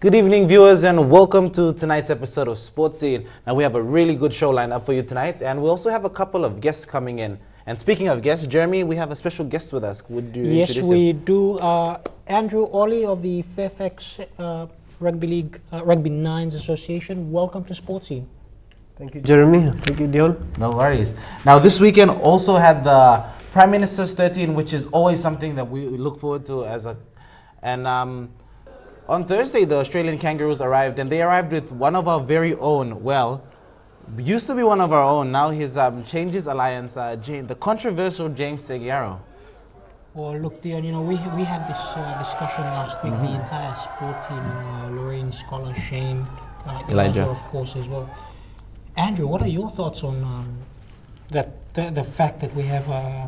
Good evening, viewers, and welcome to tonight's episode of Sports Scene. Now, we have a really good show lined up for you tonight, and we also have a couple of guests coming in. And speaking of guests, Jeremy, we have a special guest with us. Would you introduce him? Yes, we do. Andrew Ollie of the Fairfax Rugby Nines Association. Welcome to Sports Scene. Thank you, Jeremy. Thank you, Dion. No worries. Now, this weekend also had the Prime Minister's 13, which is always something that we look forward to as a... On Thursday, the Australian Kangaroos arrived, and they arrived with one of our very own. Well, used to be one of our own. Now he's changed his alliance, the controversial James Seguiaro. Well, look, Dion, you know, we had this discussion last week. The entire sport team, Lorraine, Scholar, Shane, Elijah, of course, as well. Andrew, what are your thoughts on the fact that we have a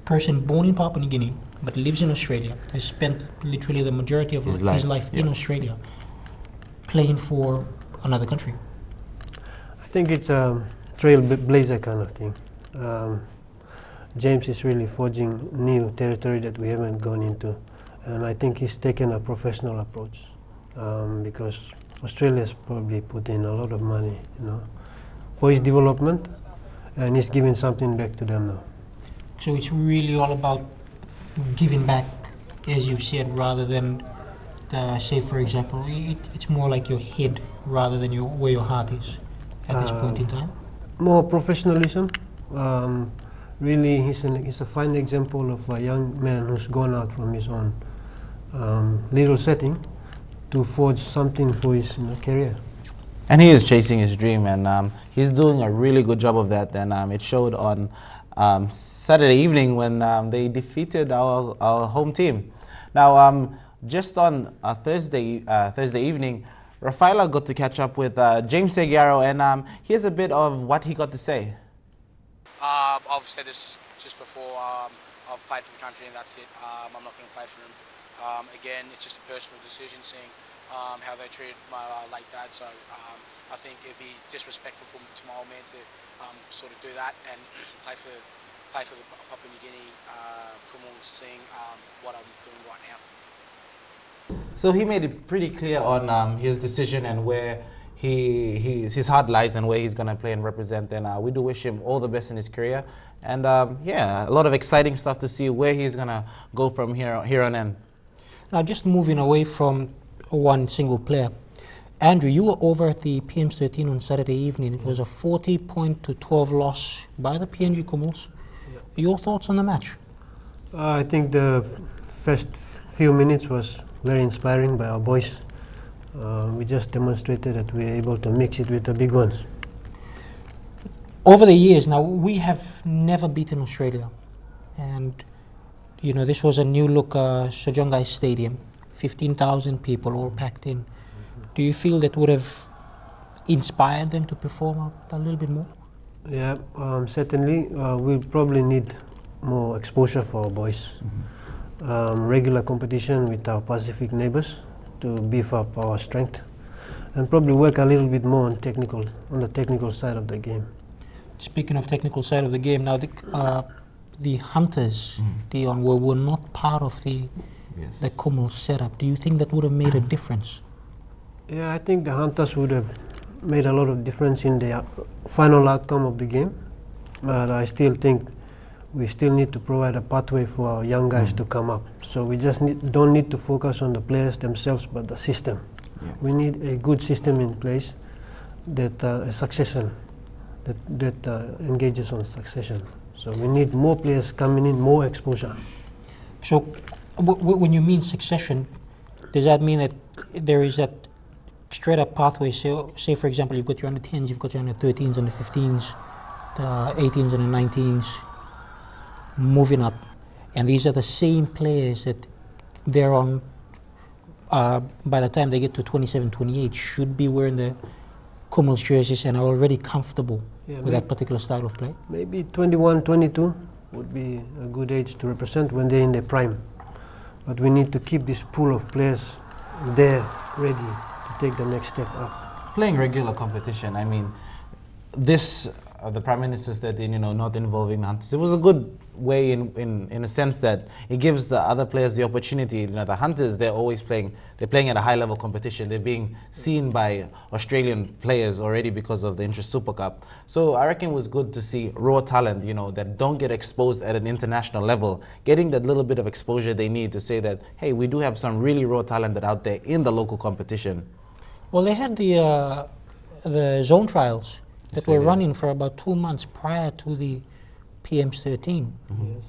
person born in Papua New Guinea but lives in Australia, has spent literally the majority of his life in Australia, playing for another country? I think it's a trailblazer kind of thing. James is really forging new territory that we haven't gone into, and I think he's taken a professional approach because Australia's probably put in a lot of money, you know, for his development, and he's giving something back to them now. So it's really all about giving back, as you said, rather than, say, for example, it's more like your head rather than where your heart is at this point in time? More professionalism. Really, he's a fine example of a young man who's gone out from his own little setting to forge something for his career. And he is chasing his dream, and he's doing a really good job of that, and it showed on Saturday evening when they defeated our home team. Now, just on Thursday evening, Rafaela got to catch up with James Seguiaro, and here's a bit of what he got to say. I've said this just before, I've played for the country and that's it. I'm not going to play for him. Again, it's just a personal decision, seeing how they treated my late dad, so I think it'd be disrespectful to my old man to sort of do that and play for the Papua New Guinea Kumals, seeing what I'm doing right now. So he made it pretty clear on his decision and where his heart lies and where he's going to play and represent, and we do wish him all the best in his career, and yeah, a lot of exciting stuff to see where he's going to go from here on in. Now, just moving away from one single player, Andrew, you were over at the PM 13 on Saturday evening. It was a 40-12 loss by the PNG Kumals. Your thoughts on the match? I think the first few minutes was very inspiring by our boys. We just demonstrated that we're able to mix it with the big ones. Over the years now, we have never beaten Australia, and you know, this was a new look Sajongai Stadium, 15,000 people all packed in. Do you feel that would have inspired them to perform a little bit more? Yeah, certainly. We'll probably need more exposure for our boys. Regular competition with our Pacific neighbors to beef up our strength, and probably work a little bit more on the technical side of the game. Speaking of technical side of the game, now the Hunters, Dion, were not part of the Kumul setup. Do you think that would have made a difference? Yeah, I think the Hunters would have made a lot of difference in the final outcome of the game, but I still think we still need to provide a pathway for our young guys to come up. So we just don't need to focus on the players themselves, but the system. Yeah. We need a good system in place that a succession that engages on succession. So we need more players coming in, more exposure. So when you mean succession, does that mean that there is that straight up pathway? So, say for example, you've got your under 10s, you've got your under 13s, under 15s, the 18s and the 19s moving up, and these are the same players that they're on by the time they get to 27, 28 should be wearing the Kummel's jerseys and are already comfortable Yeah, with that particular style of play? Maybe 21, 22 would be a good age to represent when they're in their prime. But we need to keep this pool of players there, ready to take the next step up. Playing regular competition, I mean, this, the Prime Minister said, you know, not involving the hunters. It was a good way in a sense that it gives the other players the opportunity. You know, the hunters, they're always playing, they're playing at a high level competition. They're being seen by Australian players already because of the Interest Super Cup. So I reckon it was good to see raw talent, you know, that don't get exposed at an international level, getting that little bit of exposure they need to say that, hey, we do have some really raw talent that out there in the local competition. Well, they had the zone trials that were running for about 2 months prior to the PM XIII. Yes.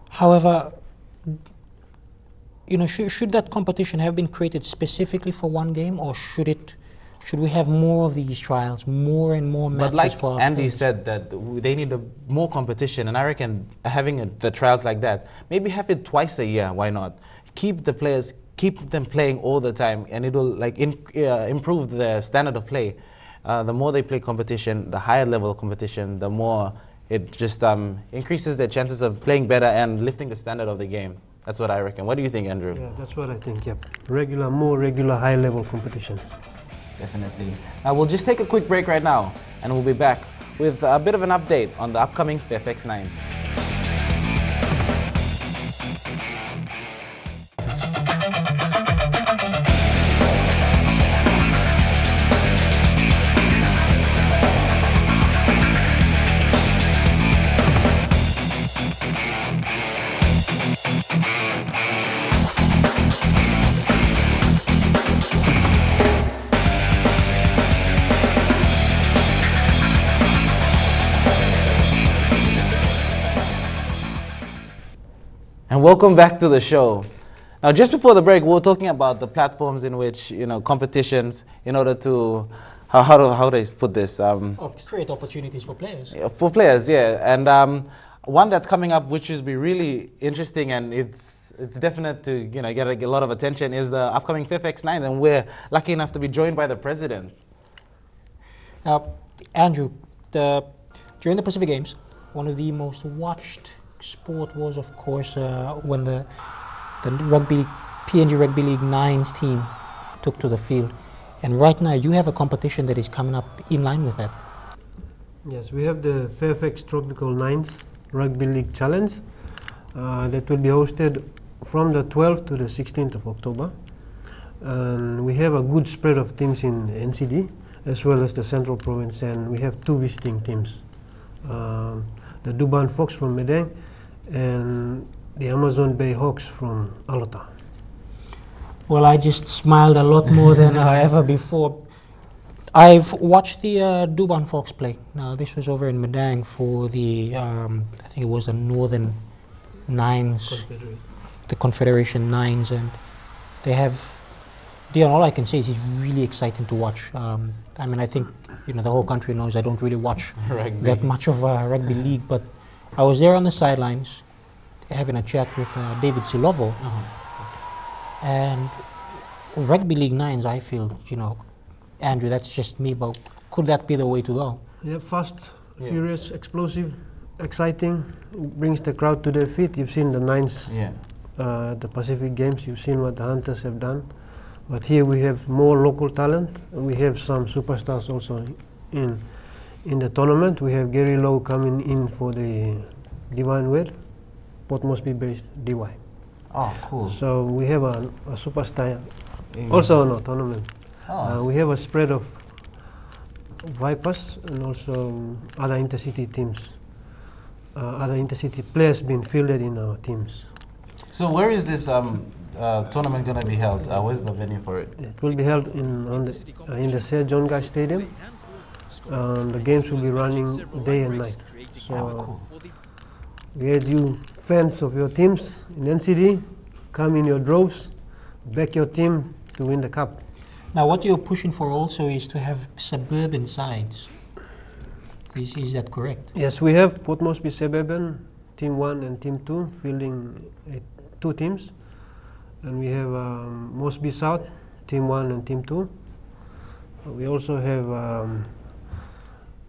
However, you know, should that competition have been created specifically for one game, or should we have more of these trials, more and more matches? But like for our Andy players? said, that they need more competition, and I reckon having the trials like that, maybe have it twice a year. Why not? Keep the players, keep them playing all the time, and it'll like improve the standard of play. The more they play competition, the higher level of competition, the more it just increases their chances of playing better and lifting the standard of the game. That's what I reckon. What do you think, Andrew? Yeah, that's what I think, yep. More regular high level competitions. Definitely. Now we'll just take a quick break right now, and we'll be back with a bit of an update on the upcoming Fairfax Nines. And welcome back to the show. Now, just before the break, we were talking about the platforms in which, you know, competitions, in order to, how do I put this? Create opportunities for players. For players, yeah. And one that's coming up, which is be really interesting, and it's definite to, you know, get a lot of attention, is the upcoming Fairfax Nines, and we're lucky enough to be joined by the president. Andrew, during the Pacific Games, one of the most watched sport was, of course, when the PNG Rugby League Nines team took to the field. And right now, you have a competition that is coming up in line with that. Yes, we have the Fairfax Tropical Nines Rugby League Challenge that will be hosted from the 12th to the 16th of October. And we have a good spread of teams in NCD as well as the Central Province, and we have 2 visiting teams. The Duban Fox from Medang and the Amazon Bay Hawks from Alota. Well, I just smiled a lot more than ever before. I've watched the Duban Fox play. Now, this was over in Medang for the, I think it was the Northern Nines, the Confederation Nines, and they have, Dion, all I can say is it's really exciting to watch. I mean, I think, you know, the whole country knows I don't really watch that much of rugby league, but I was there on the sidelines having a chat with David Silovo. And Rugby League Nines, I feel, you know, Andrew, that's just me, but could that be the way to go? Yeah, fast, furious, explosive, exciting, brings the crowd to their feet. You've seen the Nines, the Pacific Games, you've seen what the Hunters have done. But here we have more local talent, and we have some superstars also in the tournament. We have Gary Lowe coming in for the Divine Wed, Port Moresby based DY. Oh, cool. So we have a superstar also in our tournament. We have a spread of Vipers and also other intercity teams, other intercity players being fielded in our teams. So where is this tournament going to be held? Where's the venue for it? It will be held in the Sir John Guy Stadium. The games will be running day and night. So we urge you, fans of your teams in NCD, come in your droves, back your team to win the cup. Now, what you're pushing for also is to have suburban sides. Is that correct? Yes, we have Port Moresby Suburban, Team 1 and Team 2, fielding 2 teams. And we have Moresby South, Team 1 and Team 2. We also have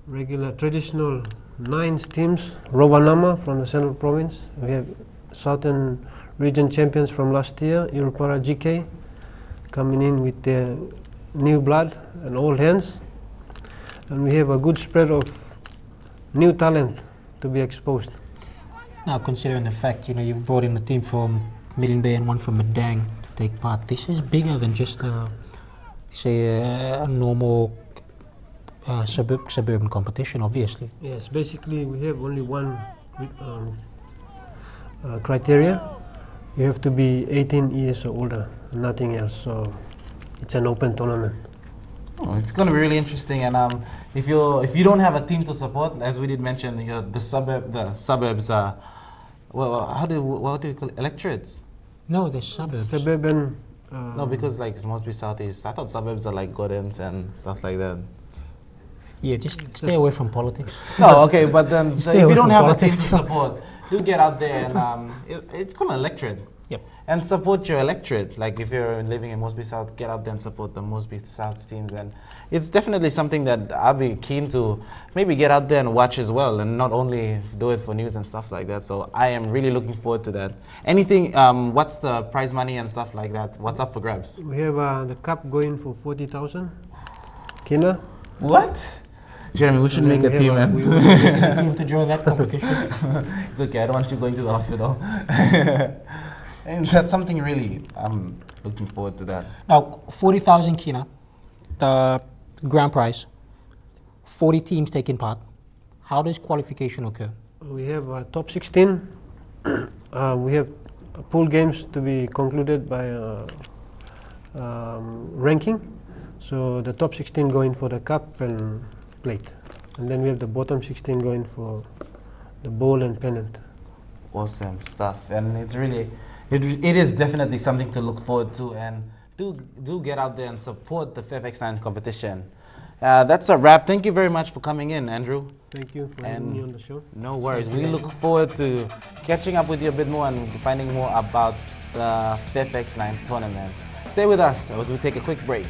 regular traditional nines teams, Rovanama from the Central Province. We have Southern Region champions from last year, Irupara GK, coming in with their new blood and old hands. And we have a good spread of new talent to be exposed. Now, considering the fact, you've brought in a team from Milne Bay and one from Madang to take part, this is bigger than just a normal suburban competition, obviously. Yes, basically we have only one criteria. You have to be 18 years or older, nothing else. So it's an open tournament. Oh, it's going to be really interesting, and if you don't have a team to support, as we did mention, the suburbs are, well, what do you call it? Electorates? No, they're suburbs. Suburban. No, because like Moresby Southeast, I thought suburbs are like Gordons and stuff like that. Yeah, just stay away from politics. No, okay, but then so if you don't have a team to politics. support, do get out there and it's called an electorate. Yep. And support your electorate. Like if you're living in Moresby South, get out there and support the Moresby South teams. And it's definitely something that I'll be keen to maybe get out there and watch as well, and not only do it for news and stuff like that. So I am really looking forward to that. Anything, what's the prize money and stuff like that? What's up for grabs? We have the cup going for 40,000 kina. What? Jeremy, we should make a team, man. We will make a team to join that competition. It's okay, I don't want you going to the hospital. And that's something really, I'm looking forward to that. Now, 40,000 kina, the grand prize, 40 teams taking part. How does qualification occur? We have top 16. We have pool games to be concluded by ranking. So the top 16 going for the cup and plate. And then we have the bottom 16 going for the bowl and pennant. Awesome stuff. And it's really, it is definitely something to look forward to, and do get out there and support the Fairfax Nines competition. That's a wrap. Thank you very much for coming in, Andrew. Thank you for having me on the show. No worries. We look forward to catching up with you a bit more and finding more about the Fairfax Nines tournament. Stay with us as we take a quick break.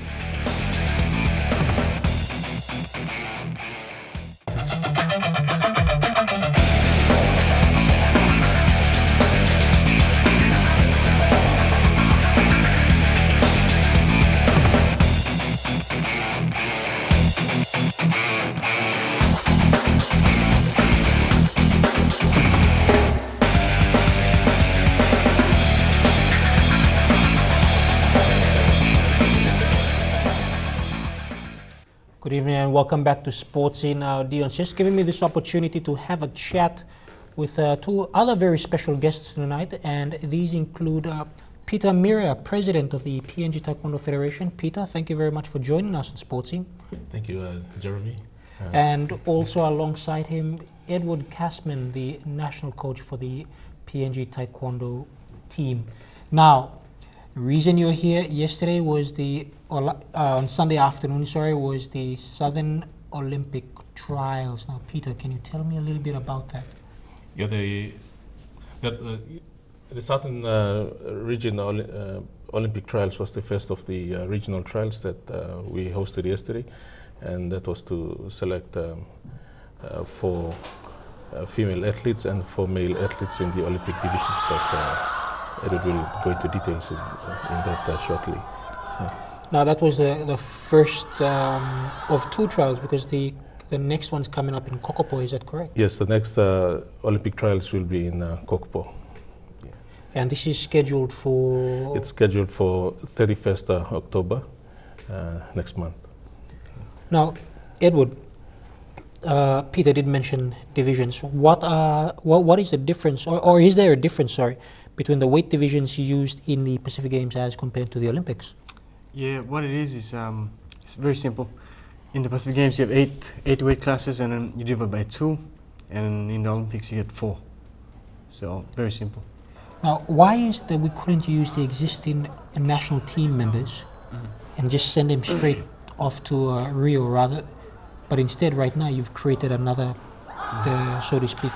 Good evening and welcome back to Sports Scene. Dion's just giving me this opportunity to have a chat with two other very special guests tonight, and these include Peter Myriah, President of the PNG Taekwondo Federation. Peter, thank you very much for joining us on Sports Scene. Thank you, Jeremy. And also alongside him, Edward Kasman, the national coach for the PNG Taekwondo team. Now, the reason you're here yesterday was on Sunday afternoon, was the Southern Olympic Trials. Now, Peter, can you tell me a little bit about that? Yeah, the Southern Region Olympic Trials was the first of the regional trials that we hosted yesterday, and that was to select for female athletes and for male athletes in the Olympic divisions that Edward will go into details in that shortly. Yeah. Now, that was the first of two trials, because the next one's coming up in Kokopo, is that correct? Yes, the next Olympic trials will be in Kokopo. Yeah. And this is scheduled for? It's scheduled for 31st October next month. Now, Edward, Peter did mention divisions. What is the difference, or is there a difference, between the weight divisions used in the Pacific Games as compared to the Olympics? Yeah, what it is it's very simple. In the Pacific Games you have eight weight classes, and then you divide by 2, and in the Olympics you get 4. So very simple. Now, why is it that we couldn't use the existing national team members and just send them straight off to Rio rather, but instead right now you've created another, so to speak,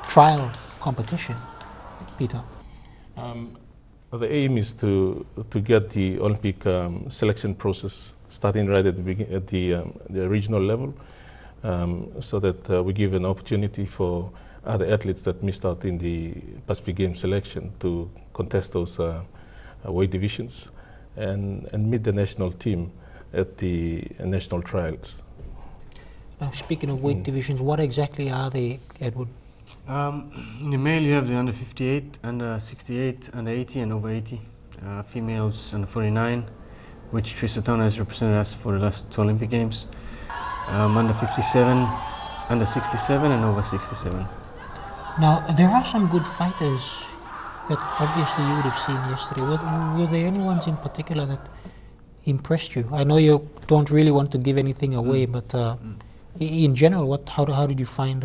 trial competition, Peter? The aim is to get the Olympic selection process starting right at the regional level, so that we give an opportunity for other athletes that missed out in the Pacific Games selection to contest those weight divisions and meet the national team at the national trials. Now, speaking of weight divisions, what exactly are they, Edward? In the male, you have the under 58, under 68, under 80, and over 80. Females under 49, which Trisatona has represented us for the last 2 Olympic Games. Under 57, under 67, and over 67. Now, there are some good fighters that obviously you would have seen yesterday. Were there any ones in particular that impressed you? I know you don't really want to give anything away, but in general, how did you find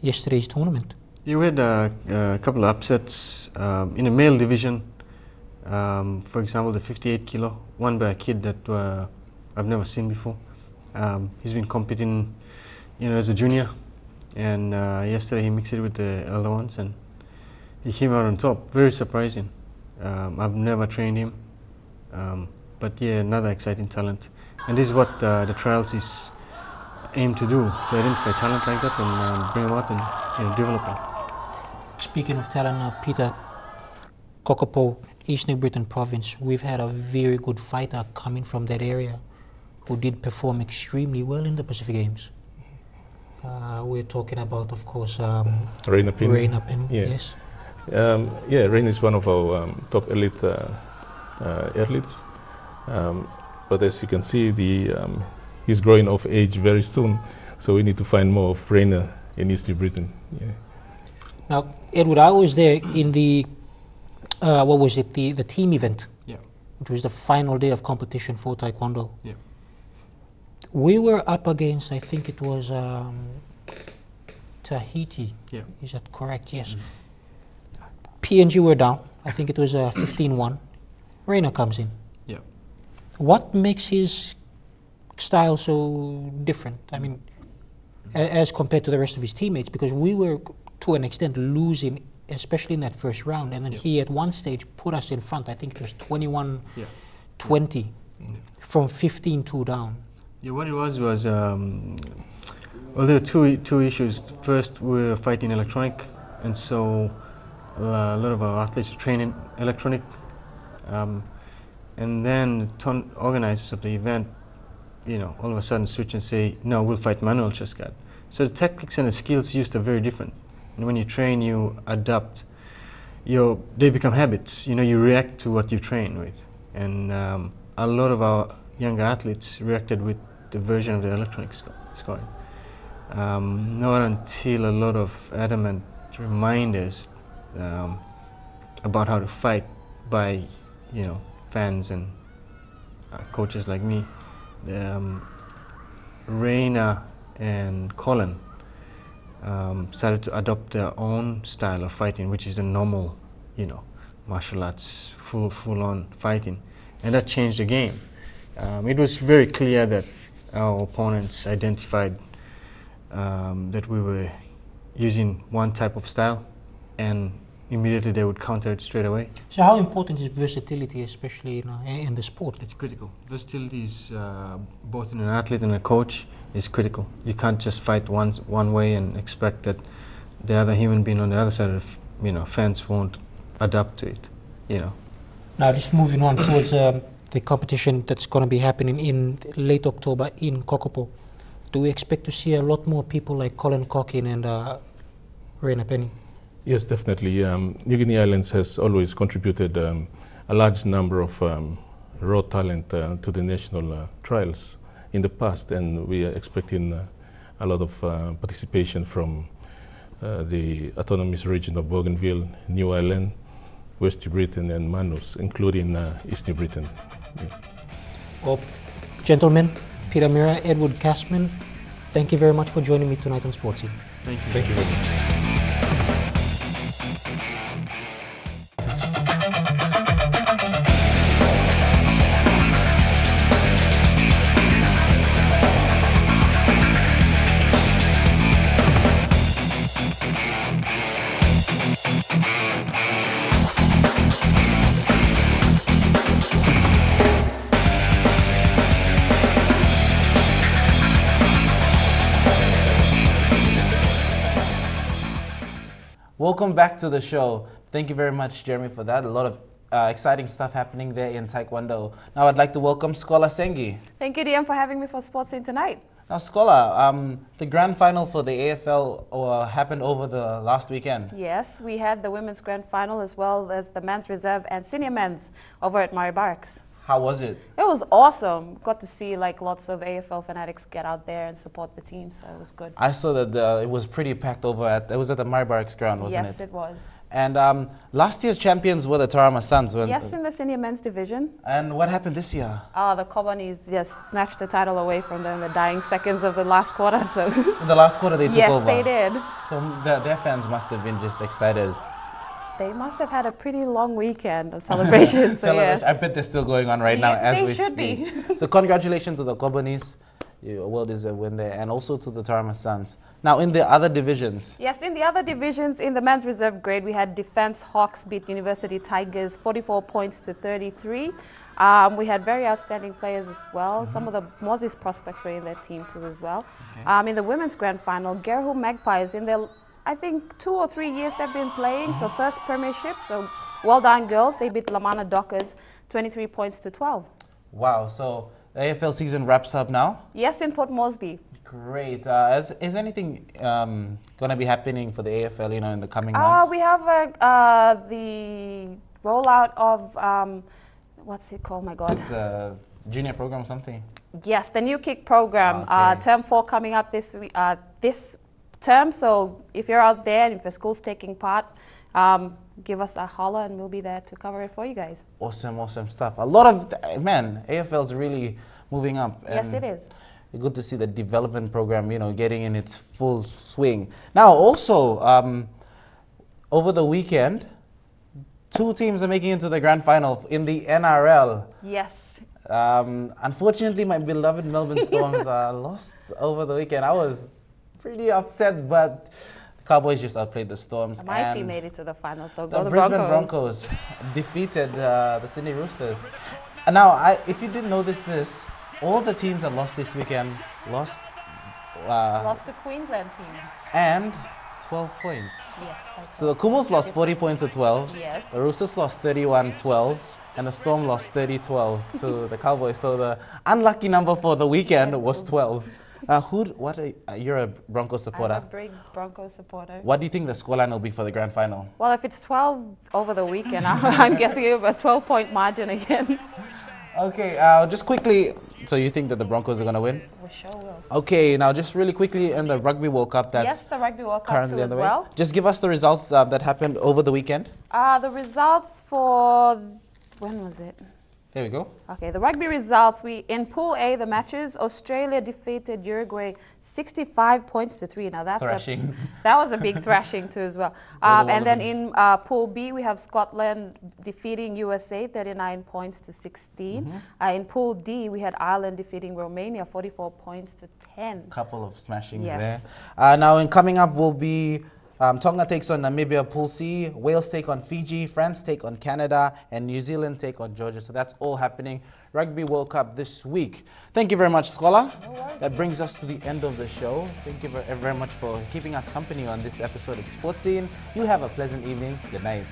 yesterday's tournament? Yeah, we had a couple of upsets in the male division. For example, the 58 kilo, won by a kid that I've never seen before. He's been competing, as a junior, and yesterday he mixed it with the elder ones, and he came out on top. Very surprising. I've never trained him, but yeah, another exciting talent. And this is what the trials is aimed to do: to identify talent like that and bring them out and develop them. Speaking of talent, Peter, Kokopo, East New Britain province, we've had a very good fighter coming from that area who did perform extremely well in the Pacific Games. We're talking about, of course, Reina Penny. Yeah. Yes. Reina is one of our top elite athletes. But as you can see, he's growing off age very soon, so we need to find more of Reina in East New Britain. Yeah. Now, Edward, I was there in the the team event, which was the final day of competition for Taekwondo. Yeah. We were up against, I think it was Tahiti. Yeah. Is that correct? Yes. PNG were down. I think it was 15-1. Reina comes in. Yeah. What makes his style so different? I mean, as compared to the rest of his teammates, because we were, to an extent, losing, especially in that first round, and then he at one stage put us in front. I think it was 21-20 from 15-2 down. Yeah, what it was well, there were two issues. First, we were fighting electronic, and so a lot of our athletes are training electronic. And then the organizers of the event, all of a sudden switch and say, no, we'll fight manual chest guard. So the tactics and the skills used are very different. And when you train, you adapt. They become habits. You react to what you train with. And a lot of our younger athletes reacted with the version of the electronic scoring. Not until a lot of adamant reminders about how to fight by, fans and coaches like me. Reina and Colin started to adopt their own style of fighting, which is a normal, martial arts, full-on fighting, and that changed the game. It was very clear that our opponents identified that we were using one type of style, and immediately they would counter it straight away. So how important is versatility, especially in the sport? It's critical. Versatility is, both in an athlete and a coach, is critical. You can't just fight one way and expect that the other human being on the other side of fence won't adapt to it. Now, just moving on towards the competition that's going to be happening in late October in Kokopo. Do we expect to see a lot more people like Colin Cockin and Reina Penny? Yes, definitely. New Guinea Islands has always contributed a large number of raw talent to the national trials in the past, and we are expecting a lot of participation from the autonomous region of Bougainville, New Ireland, West New Britain, and Manus, including East New Britain. Yes. Well, gentlemen, Peter Myriah, Edward Cashman, thank you very much for joining me tonight on Sportsy. Thank you. Thank you very much. Welcome back to the show. Thank you very much, Jeremy, for that. A lot of exciting stuff happening there in Taekwondo. Now I'd like to welcome Scholar Sengi. Thank you, DM, for having me for Sports Scene tonight. Now, Scholar, the grand final for the AFL happened over the last weekend. Yes, we had the women's grand final as well as the men's reserve and senior men's over at Murray Barracks. How was it? It was awesome. Got to see like lots of AFL fanatics get out there and support the team, so it was good. I saw that it was pretty packed over it was at the Murray Barracks ground, wasn't it? Yes, it was. And last year's champions were the Tarama Suns. Yes, in the senior men's division. And what happened this year? The Kobanis just snatched the title away from them in the dying seconds of the last quarter. So in the last quarter they took over. Yes, they did. So their fans must have been just excited. They must have had a pretty long weekend of celebrations. So yes. I bet they're still going on right now as we speak. They should be. So congratulations to the Kobanis. A well-deserved win there, and also to the Tarama Suns. Now, in the other divisions. Yes, in the other divisions, in the men's reserve grade, we had Defence Hawks beat University Tigers 44 points to 33. We had very outstanding players as well. Some of the Moses prospects were in their team too as well. Okay. In the women's grand final, Gerhu Magpies, in their, I think, 2 or 3 years they've been playing, so first premiership. So well done, girls. They beat Lamana Dockers 23 points to 12. Wow, so the AFL season wraps up now? Yes, in Port Moresby. Great. Is anything going to be happening for the AFL, in the coming months? We have the rollout of, what's it called, my God? The junior program or something? Yes, the new kick program. Okay. Term 4 coming up this term. So if you're out there and if the school's taking part, give us a holler and we'll be there to cover it for you guys. Awesome stuff. A lot of, AFL's really moving up. Yes, it is. Good to see the development program, getting in its full swing. Now, also, over the weekend, 2 teams are making it to the grand final in the NRL. Yes. Unfortunately, my beloved Melbourne Storms lost over the weekend. I was pretty upset, but the Cowboys just outplayed the Storms. My team made it to the final, so go the the Brisbane Broncos defeated the Sydney Roosters. And now, if you didn't notice this, all the teams that lost this weekend lost to Queensland teams. And 12 points. Yes. So the Kumals lost 40 points to 12. Yes. The Roosters lost 31-12. And the Storm lost 30-12 to the Cowboys. So the unlucky number for the weekend was 12. You're a Broncos supporter. I'm a big Broncos supporter. What do you think the scoreline will be for the grand final? Well, if it's 12 over the weekend, I'm guessing a 12-point margin again. Okay, just quickly, so you think that the Broncos are going to win? We sure will. Okay, now just really quickly in the Rugby World Cup that's yes, the Rugby World Cup too as well. Just give us the results that happened over the weekend. The results for, when was it? There we go. Okay, the rugby results. In Pool A, the matches, Australia defeated Uruguay 65 points to 3. Now that's thrashing. That was a big thrashing too as well. And then in Pool B, we have Scotland defeating USA 39 points to 16. In Pool D, we had Ireland defeating Romania 44 points to 10. Couple of smashings yes. there. Now in coming up will be Tonga takes on Namibia, Pool C, Wales take on Fiji, France take on Canada, and New Zealand take on Georgia. So that's all happening. Rugby World Cup this week. Thank you very much, Scholar. No worries, that brings us to the end of the show. Thank you very much for keeping us company on this episode of Sports Scene. You have a pleasant evening. Good night.